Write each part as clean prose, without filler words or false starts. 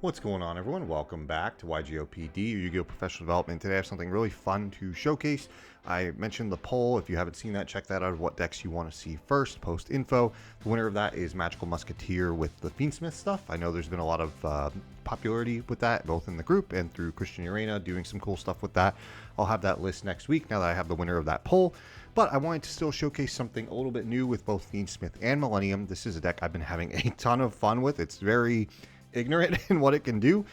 What's going on, everyone? Welcome back to YGOPD, or Yu-Gi-Oh! Professional Development. Today I have something really fun to showcase. I mentioned the poll. If you haven't seen that, check that out. What decks you want to see first, post info. The winner of that is Magical Musketeer with the Fiendsmith stuff. I know there's been a lot of popularity with that, both in the group and through Christian Arena, doing some cool stuff with that. I'll have that list next week now that I have the winner of that poll. But I wanted to still showcase something a little bit new with both Fiendsmith and Millennium. This is a deck I've been having a ton of fun with. It's very ignorant in what it can do.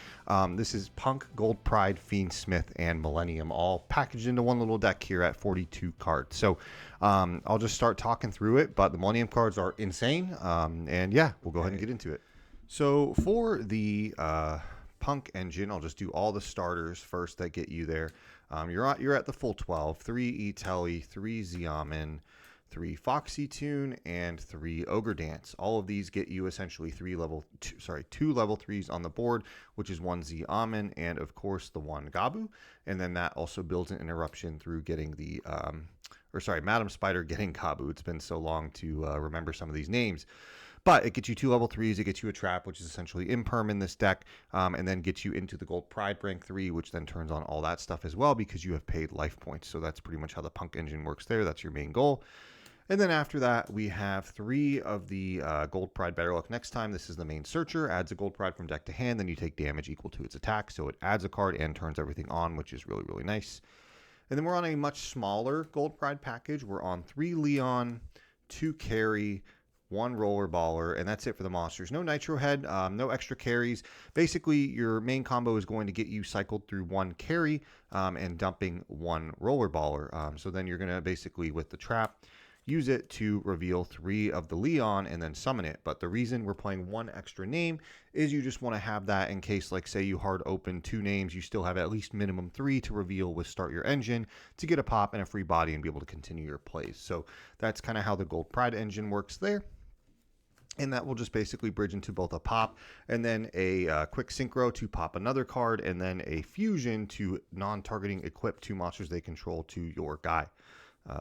This is P.U.N.K, Gold Pride, Fiendsmith, and Millennium all packaged into one little deck here at 42 cards. So I'll just start talking through it, but the Millennium cards are insane. And yeah, we'll go ahead and get into it. So for the P.U.N.K engine, I'll just do all the starters first that get you there. You're at the full 12, 3 Etelli, 3 Xiamen, 3 Foxy Tune, and 3 Ogre Dance. All of these get you essentially two level 3s on the board, which is 1 Xiamen and of course the 1 Gabu. And then that also builds an interruption through getting the Madam Spider getting Gabu. It's been so long to remember some of these names. But it gets you 2 level 3s, it gets you a trap, which is essentially imperm in this deck, and then gets you into the Gold Pride rank 3, which then turns on all that stuff as well because you have paid life points. So that's pretty much how the P.U.N.K engine works there. That's your main goal. And then after that, we have 3 of the Gold Pride Better Luck Next Time. This is the main searcher, adds a Gold Pride from deck to hand, then you take damage equal to its attack. So it adds a card and turns everything on, which is really, really nice. And then we're on a much smaller Gold Pride package. We're on 3 Leon, 2 Carry, 1 Roller Baller, and that's it for the monsters. No Nitro Head, no extra carries. Basically, your main combo is going to get you cycled through 1 carry and dumping 1 Roller Baller. So then you're going to basically, with the trap, use it to reveal 3 of the Leon and then summon it. But the reason we're playing 1 extra name is you just want to have that in case, like, say you hard open 2 names, you still have at least minimum 3 to reveal with Start Your Engine to get a pop and a free body and be able to continue your plays. So that's kind of how the Gold Pride engine works there. And that will just basically bridge into both a pop and then a quick synchro to pop another card, and then a fusion to non-targeting equip 2 monsters they control to your guy.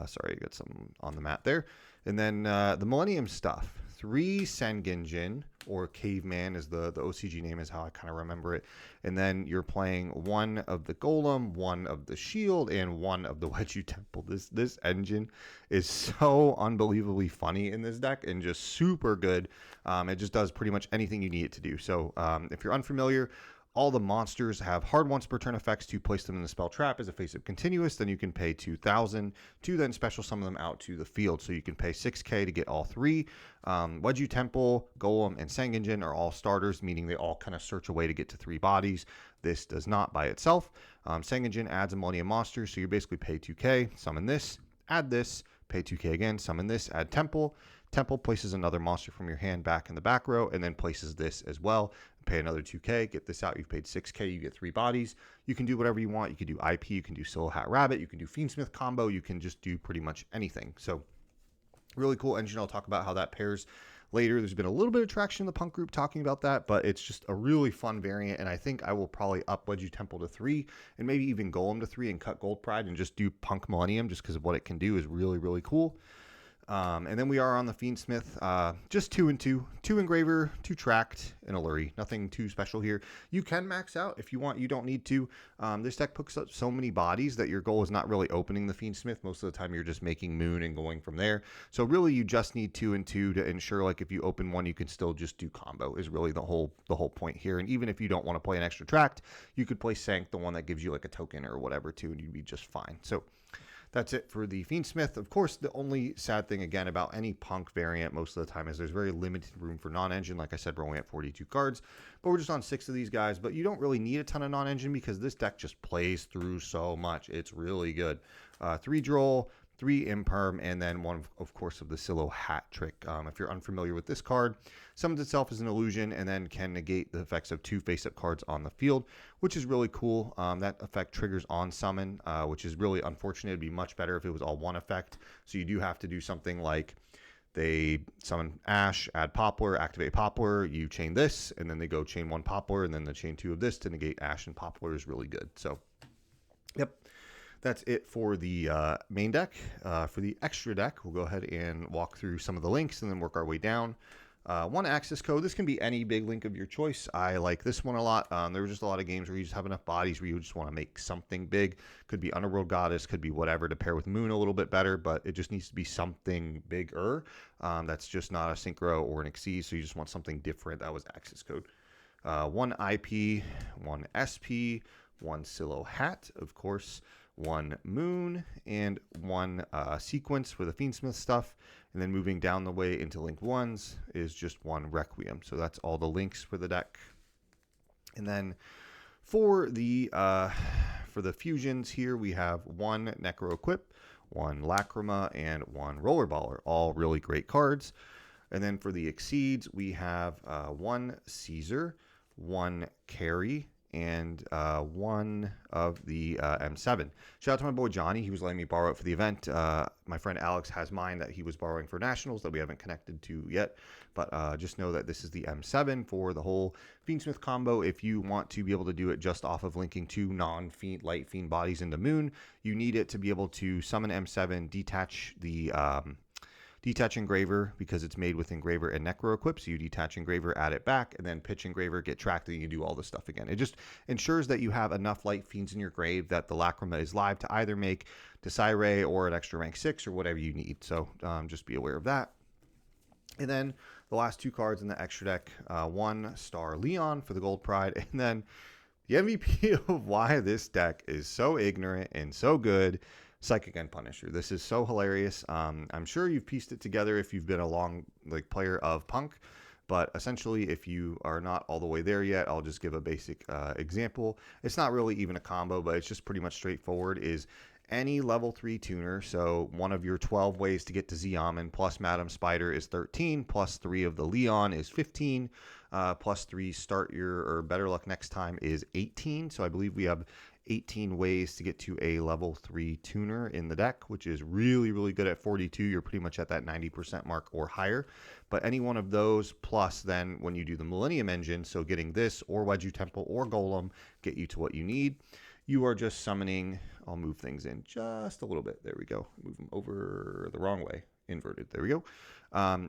Sorry, I got some on the mat there. And then the Millennium stuff. 3 Sengenjin, or Caveman is the OCG name, is how I kind of remember it. And then you're playing 1 of the Golem, 1 of the Shield, and 1 of the Wedgie Temple. This engine is so unbelievably funny in this deck and just super good. It just does pretty much anything you need it to do. So if you're unfamiliar, all the monsters have hard once per turn effects to place them in the spell trap as a face of continuous. Then you can pay 2,000 to then special summon them out to the field. So you can pay 6K to get all 3. Wedgie Temple, Golem, and Sengenjin are all starters, meaning they all kind of search a way to get to 3 bodies. This does not by itself. Sengenjin adds a Millennium monster, so you basically pay 2K, summon this, add this, pay 2K again, summon this, add Temple. Temple places another monster from your hand back in the back row, and then places this as well. Pay another 2K, get this out. You've paid 6K, you get 3 bodies. You can do whatever you want. You can do IP, you can do Solo Hat Rabbit, you can do Fiendsmith combo, you can just do pretty much anything. So really cool engine. I'll talk about how that pairs later. There's been a little bit of traction in the P.U.N.K group talking about that, but it's just a really fun variant, and I think I will probably up Wedgie Temple to 3 and maybe even Golem to 3 and cut Gold Pride and just do P.U.N.K Millennium just because of what it can do is really, really cool. And then we are on the Fiendsmith, just 2 and 2, 2 Engraver, 2 Tracked, and a Lurie. Nothing too special here. You can max out if you want. You don't need to. This deck picks up so many bodies that your goal is not really opening the Fiendsmith. Most of the time you're just making Moon and going from there. So really you just need 2 and 2 to ensure, like, if you open 1, you can still just do combo is really the whole point here. And even if you don't want to play an extra Tracked, you could play Sank, the one that gives you like a token or whatever too, and you'd be just fine. So that's it for the Fiendsmith. Of course, the only sad thing, again, about any P.U.N.K variant most of the time is there's very limited room for non-engine. Like I said, we're only at 42 cards, but we're just on 6 of these guys. But you don't really need a ton of non-engine because this deck just plays through so much. It's really good. 3 Droll, 3 Imperm, and then 1, of course, of the Silo Hat Trick. If you're unfamiliar with this card, summons itself as an illusion and then can negate the effects of 2 face-up cards on the field, which is really cool. That effect triggers on summon, which is really unfortunate. It'd be much better if it was all 1 effect. So you do have to do something like they summon Ash, add Poplar, activate Poplar, you chain this, and then they go chain 1 Poplar, and then the chain 2 of this to negate Ash and Poplar is really good. So, yep. That's it for the main deck. For the extra deck, we'll go ahead and walk through some of the links and then work our way down. One access code. This can be any big link of your choice. I like this one a lot. There were just a lot of games where you just have enough bodies where you just want to make something big. Could be Underworld Goddess, could be whatever to pair with Moon a little bit better, but it just needs to be something bigger. That's just not a Synchro or an Exceed, so you just want something different. That was access code. One IP, one SP, one Silo Hat, of course, one Moon, and one Sequence for the Fiendsmith stuff. And then moving down the way into link ones is just one Requiem. So that's all the links for the deck. And then for the fusions here, we have one Necro Equip, one Lacrima, and one Rollerballer. All really great cards. And then for the Exceeds, we have one Caesar, one Carry, and one of the M7. Shout out to my boy Johnny. He was letting me borrow it for the event. My friend Alex has mine that he was borrowing for Nationals that we haven't connected to yet. But just know that this is the M7 for the whole Fiendsmith combo. If you want to be able to do it just off of linking two non-Fiend, light Fiend bodies into Moon, you need it to be able to summon M7, detach the... detach Engraver because it's made with Engraver and Necro Equip. So you detach Engraver, add it back, and then pitch Engraver, get tracked, and you do all this stuff again. It just ensures that you have enough Light Fiends in your grave that the Lacrima is live to either make Desire or an extra rank 6 or whatever you need. So just be aware of that. And then the last two cards in the extra deck, one Star Leon for the Gold Pride, and then the MVP of why this deck is so ignorant and so good, Psychic End Punisher. This is so hilarious. I'm sure you've pieced it together if you've been a long player of P.U.N.K, but essentially if you are not all the way there yet, I'll just give a basic example. It's not really even a combo, but it's just pretty much straightforward. Is any level 3 tuner, so one of your 12 ways to get to Ziaman plus Madam Spider is 13, plus 3 of the Leon is 15, plus 3 start your or better luck next time is 18. So I believe we have 18 ways to get to a level 3 tuner in the deck, which is really, really good at 42. You're pretty much at that 90% mark or higher. But any one of those, plus then when you do the Millennium engine, so getting this or Wedju Temple or Golem, get you to what you need. You are just summoning, I'll move things in just a little bit. There we go. Move them over the wrong way. Inverted. There we go.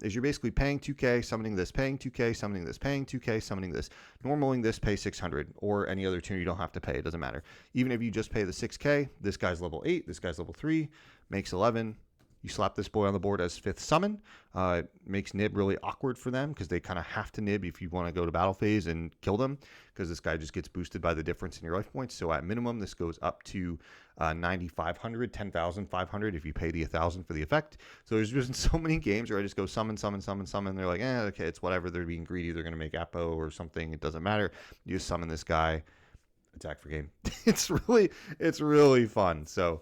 Is you're basically paying 2K, summoning this, paying 2K, summoning this, paying 2K, summoning this. Normaling this, pay 600, or any other tuner you don't have to pay. It doesn't matter. Even if you just pay the 6K, this guy's level 8, this guy's level 3, makes 11. You slap this boy on the board as 5th summon. It makes nib really awkward for them because they kind of have to nib if you want to go to battle phase and kill them, because this guy just gets boosted by the difference in your life points. So at minimum, this goes up to 9,500, 10,500 if you pay the 1,000 for the effect. So there's just so many games where I just go summon, summon, summon, summon. They're like, okay, it's whatever. They're being greedy. They're going to make Apo or something. It doesn't matter. You just summon this guy, attack for game. It's really fun. So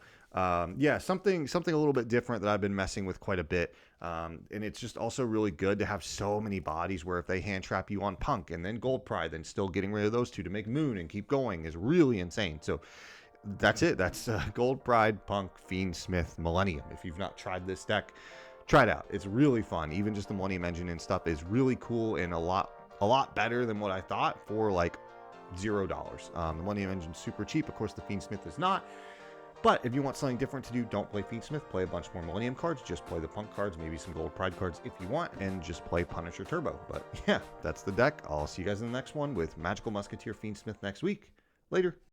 yeah, something a little bit different that I've been messing with quite a bit. And it's just also really good to have so many bodies where if they hand trap you on P.U.N.K and then Gold Pride, then still getting rid of those two to make Moon and keep going is really insane. So that's it. That's Gold Pride, P.U.N.K, Fiendsmith, Millennium. If you've not tried this deck, try it out. It's really fun. Even just the Millennium engine and stuff is really cool and a lot better than what I thought for like $0. The Millennium engine's super cheap. Of course, the Fiendsmith is not. But if you want something different to do, don't play Fiendsmith. Play a bunch more Millennium cards. Just play the P.U.N.K cards, maybe some Gold Pride cards if you want, and just play Punisher Turbo. But yeah, that's the deck. I'll see you guys in the next one with Magical Musketeer Fiendsmith next week. Later.